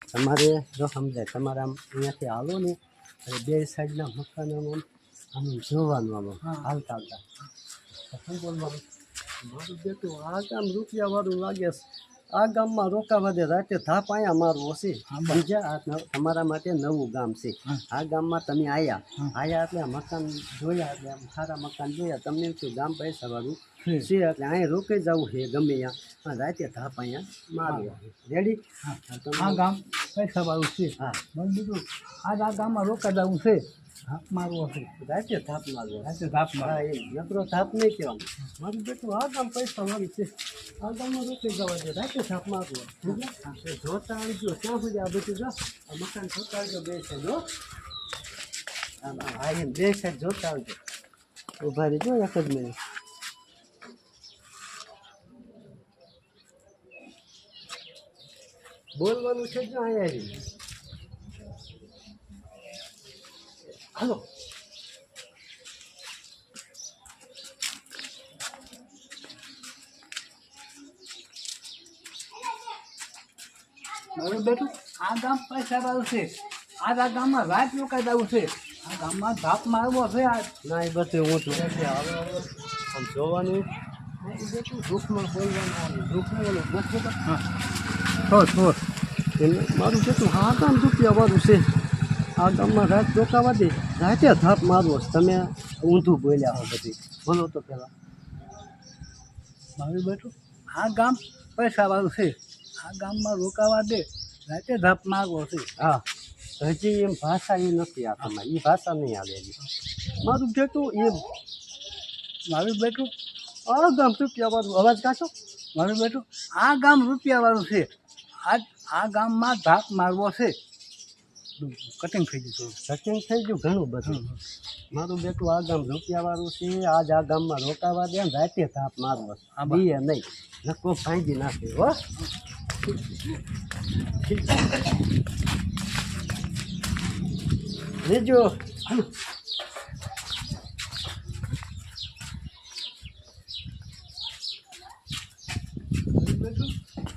તમારે જો સમજાય તમારે આમ અહીંયાથી હાલો ને અને બે સાઈડના મકાન આમ જોવાનું આમ હાલતા હાલતા શું બોલવાનું મારું બેટું આ ગામ રૂપિયાવાળું લાગે છે આ ગામમાં રોકાવા દે રાતે થાપ અહીંયા મારવો છે બીજા તમારા માટે નવું ગામ છે આ ગામમાં તમે આયા એટલે મકાન જોયા એટલે આમ સારા મકાન જોયા તમને શું ગામ પૈસાવાળું છે એટલે અહીંયા રોકાઈ જવું છે ગમે ત્યાં રાતે થાપ અહીંયા મારવો રેડી આ ગામ પૈસાવાળું છે હા મને બીજું આજ આ ગામમાં રોકા જવું છે થાપ મારવો છે રાતે થાપ મારવો રાતે થાપ મારવો હા એ નકરો થાપ નહીં કહેવાનું મારું બેટું આ ગામ પૈસાવાળું છે આ ગામમાં રોકાઈ જવા દે રાતે થાપ મારવો જોતા આવજો ક્યાં સુધી આ બધું જો આ મકાન જોતા આવજો બે સાઈડ હો હા એમ બે સાઈડ જોતા આવજો ઉભા રહેજો એક જ મિનિટ બોલવાનું છે જો અહીંયા હાલો મારું બેટું આ ગામ પૈસાવાળું છે આજ આ ગામમાં રાત રોકાઈ જવું છે આ ગામમાં ધાપ મારવો છે આજ ના એ બધું હું છું હવે આમ જોવાનું બેટું દુઃખમાં બોલવાનું દુઃખમાં બોલું બસ બેટા હા થોડ એટલે મારું બેટું આ ગામ રૂપિયાવાળું છે આ ગામમાં રાત રોકાવા દે રાતે થાપ મારવો તમે ઊંધું બોલ્યા હો બધી બોલો તો પહેલાં મારું બેટું આ ગામ પૈસાવાળું છે આ ગામમાં રોકાવા દે રાતે ધાપ મારવો છે હા હજી એમ ભાષા એ નથી આ તમારી એ ભાષા નહીં આવે હજી મારું બેટું એમ મારું બેટું આ ગામ રૂપિયાવાળું અવાજ કાઢો મારું બેટું આ ગામ રૂપિયાવાળું છે આજ આ ગામમાં ધાપ મારવો છે કટિંગ થઈ ગયું સચિન થઈ ગયું ઘણું બધું મારું બેટું આ ગામ રૂપિયાવાળું છે આજ આ ગામમાં રોકાવા દે ને રાતે થાપ મારવો બીએ નહીં નકો ભાંગી નાખે હો રેજો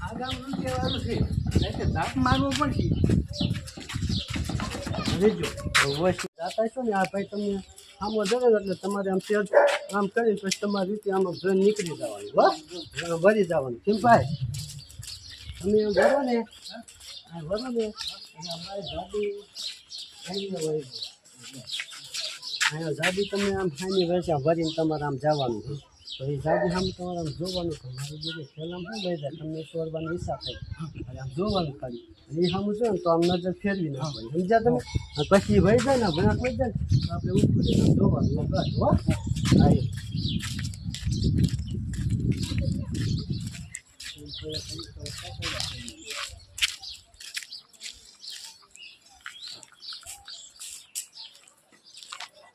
આ ગામ રૂપિયાવાળું છે રાતે ધાપ મારવો પડશે રેજો વસ્તુ જાતા છો ને આ ભાઈ તમને આમ જવે એટલે તમારે આમ સેજ આમ કરીને પછી તમારી રીતે આમાં જોઈને નીકળી જવાનું હો ભરી જવાનું કેમ ભાઈ તમે એમ ભરો ને આ ભરો ને એટલે અમારી ગાડી અહીંયા ગાડી તમે આમ ખાઈને વેચા ભરીને તમારે આમ જવાનું તો એ ગાડી સામે તમારે આમ જોવાનું કે મારી બીજી પહેલાં શું લઈ જાય તમને ચોરવાનો હિસાબ થાય અને આમ જોવાનું ખાલી અને એ સામું છે ને તો આમ નજર ફેરવી નાખવાની સમજ્યા તમે પછી વહી જાય ને ભણાક વહી જાય ને તો આપણે ઉપર જોવાનું બસ હો હા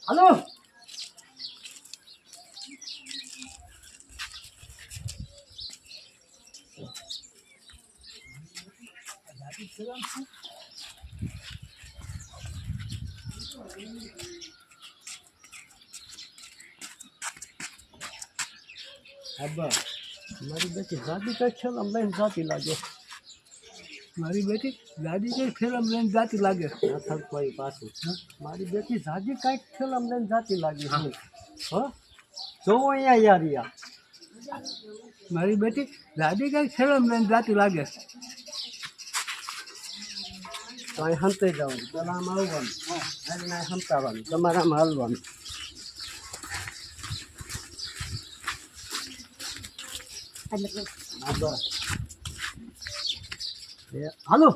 હાલો અબ્બા મારી બેટી ગાડી કઈ છેલ્લા લઈને જાતી લાગે મારી બેટી ગાડી કઈ ફેરમ લઈને જાતી લાગે થક પડી પાછું મારી બેટી ગાડી કાંઈક છેલ્લા લઈને જાતી લાગી હા જોવો અહીંયા યાર યા મારી બેટી ગાડી કઈ ફેરમ લઈને જાતી લાગે તો અહીં હંતાઈ જવાનું પેલા આમ આવવાનું એને હંતાવાનું તમારે આમ હાલવાનું હા બસ હાલો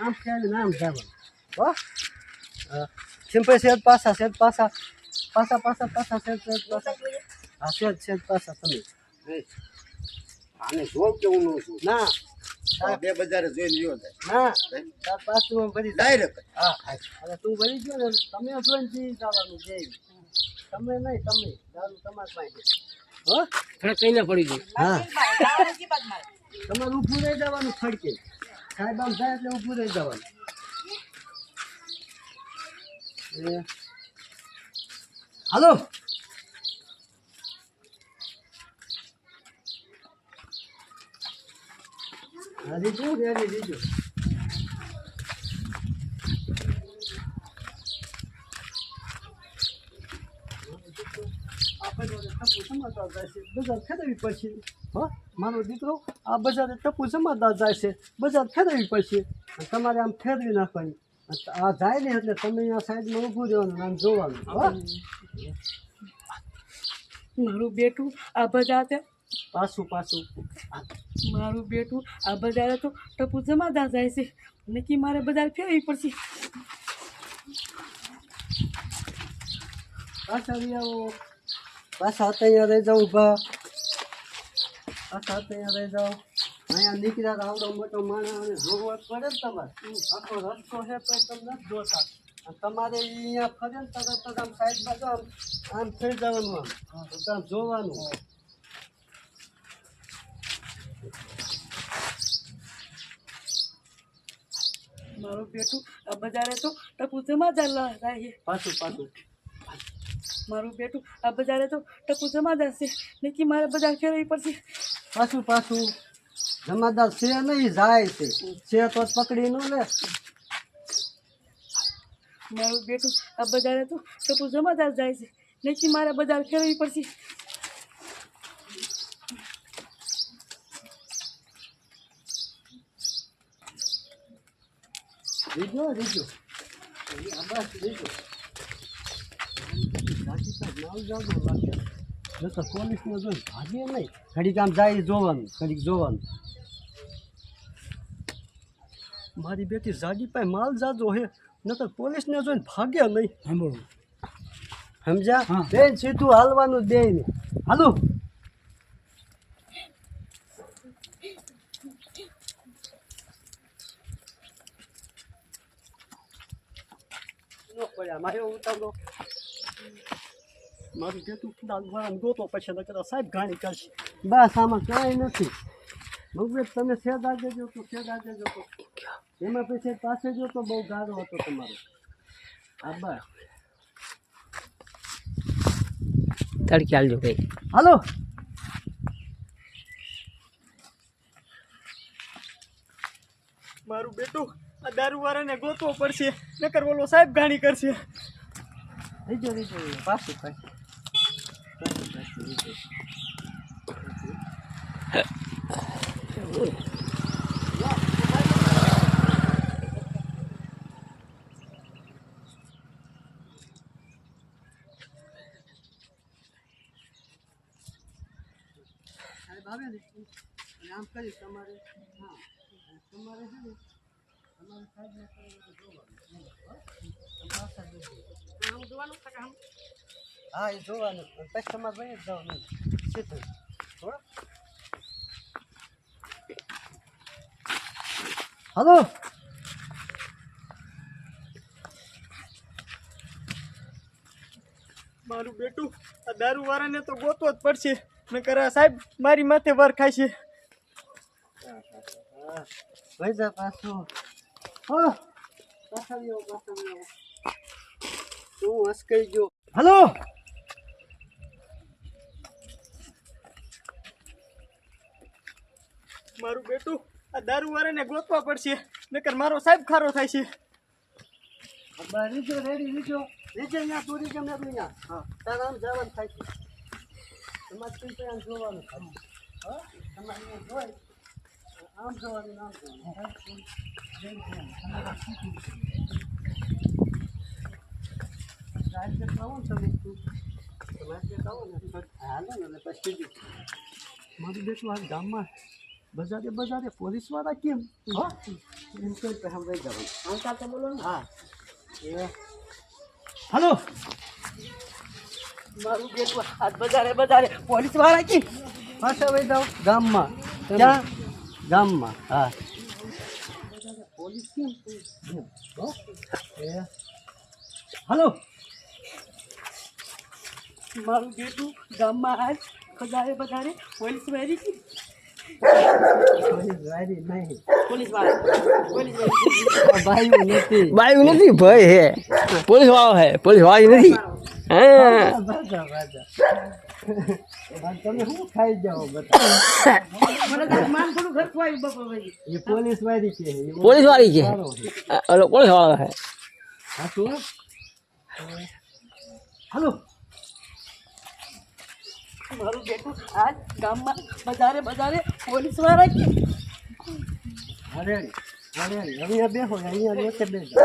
આમ ખ્યાલ નામ જવાનું હો સિમ્પલ સેજ પાછા સેજ પાછા સેજ પાછા હા સેજ પાછા તમે આને જોબ કેવું નું છું ના બે બજારે જોઈને ગયો ના તાર પાછું ભરી ડાયરેક્ટ હા અને તું ભરી ગયો ને તમે જોઈને જવાનું જઈ તમે નહીં તમે દારૂ તમારી પાસે હો થોડા કઈ ના પડી ગયું હા તમારે ઊભું રહી જવાનું ખડકે સાહેબ આમ જાય એટલે ઊભું રહી જવાનું હાલો રીજો રીજો બજાર ખેદાવી પડશે હા મારો દીકરો આ બજારે ટપુ જમાદાર જાય છે બજાર ખેદાવી પડશે તમારે આમ ફેરવી નાખવાની આ જાય ને એટલે તમે અહીંયા સાઈડમાં ઊભું રહેવાનું આમ જોવાનું મારું બેટું આ બજારે પાછું પાછું મારું બેટું આ બજારે તો ટપુ જમાદાર જાય છે નક્કી મારે બજાર ફેરવી પડશે પાછા આવી આવો પાછા અહીંયા રહી જાઉં ભા પાછા અહીંયા રહી જાઓ અહીંયા નીકળ્યા આવડો મોટો માણસ અને જોવો પડે ને તમારે આખો રસ્તો છે તો તમે નથી જોતા અને તમારે અહીંયા ફરે ને તરત આમ સાઈડમાં જો આમ થઈ જવાનું આમ જોવાનું મારું બેટું આ બજારે તો ટપુ જમાદાર જાય છે પાછું પાછું મારું બેટું આ બજારે તો ટપુ જમાદાર છે નક્કી મારે બજાર ફેરવી પડશે પાછું પાછું જમાદાર છે નહીં જાય છે તો જ પકડી ન લે મારું બેટું આ બજારે તો ટપુ જમાદાર જાય છે નક્કી મારે બજાર ફેરવી પડશે રીજો રીજો બસ રીજો તો પોલીસને જોઈ ભાગીએ નહીં ઘડીક આમ જાય જોવાનું ઘડીક જોવાનું મારી બેટી જાડી પાસે માલ જાજો હે નકર પોલીસને જોઈને ભાગ્યા નહીં સાંભળો સમજ્યા બેન સીધું હાલવાનું દે ને હાલો મારે ઉતારો મારું જેટલું દાગવાળાને ગોતો પછી નકર સાહેબ ઘાણી કરશે બસ આમાં કાંઈ નથી મગવેજ તમે શેદ આજે જો તો શેદ આજે જો તો એમાં પછી પાસે જો તો બહુ ગાળો હતો તમારો હા બસ તડકે આવજો ભાઈ હાલો મારું બેટું આ દારૂવાળાને ગોતવો પડશે નકર ઓલો સાહેબ ગાણી કરશે રીજો રીજો પાછું પાછું સાહેબ આવે ને આમ કરી તમારે હા તમારે છે ને તમારે સાહેબને જોવાનું હા એ જોવાનું પછી તમારે ભાઈ જ જવાનું સીધું હલો મારું બેટું આ દારૂવાળાને તો ગોતવો જ પડશે નકર આ સાહેબ મારી માથે વાર ખાય છે ભાઈ જા પાછું હા પાછળ તું હસકાઈ ગયો હલો મારું બેટું આ દારૂવાળાને ગોતવા પડશે નકર મારો સાહેબ ખારો થાય છે રીજો રેડી રીજો રીજો અહીંયા તું રીજો મેં અહીંયા હા તારા આમ જવાનું થાય છે તમારે તું આમ જોવાનું થાય હા તમારે અહીંયા જોઈ આમ જોવાનું આમ મારું બેટું આ ગામમાં બજારે બજારે પોલીસ વાળા કેમ હા એમ તો સાંભળી જવાનું આવતા તો બોલો ને હા એ હલો મારું બેટું આજ બજારે બજારે પોલીસ વાળા કેમ પાછા વહી જાઓ ગામમાં ક્યાં ગામમાં હા પોલીસ કેમ હલો મારું બેટું ગામમાં આજ બધારે બધારે પોલીસ વાળી છે પોલીસ વાળી નહીં પોલીસ વાળી ભાઈ નથી બાયું નથી ભાઈ હે પોલીસ વાળો હે પોલીસ વાળી નથી હા બાજા તમે શું ખાઈ જાઓ બધા મને તો માન થોડું ઘર ખવાયું બાપા ભાઈ એ પોલીસ વાળી છે પોલીસ વાળી છે ઓલો પોલીસ વાળો હે હા શું હાલો મારું બેટું આજ ગામમાં બધારે બધારે પોલીસ વાળા છે અરે અરે અહીંયા બેહો અહીંયા નીચે બેસો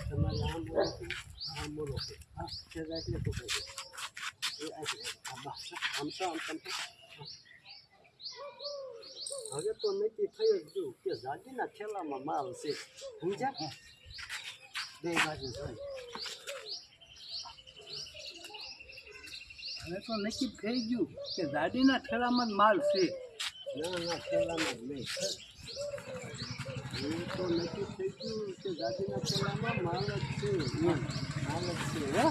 તમારે આમ બોલો હા છે એટલે તો કહે આમ તો હવે તો નક્કી થઈ જ ગયું કે જાગીના ખેલામાં માલ છે સમજ્યા બે બાજુ થઈ હવે તો નક્કી થઈ ગયું કે ગાડીના ઠેલામાં જ માલ છે ના ખેલામાં જ નહીં એ તો નક્કી થઈ ગયું કે જાગીના ખેલામાં માલ જ છે માલ જ છે હે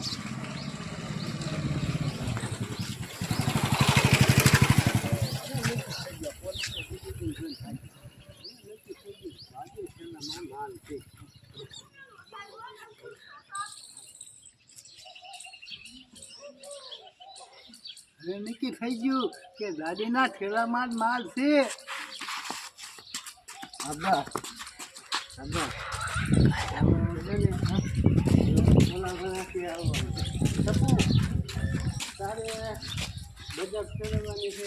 હવે નક્કી થઈ ગયું કે ગાડીના ઠેલામાં જ માલ છે આબા આબા તારે બજાર ફેરવવાની છે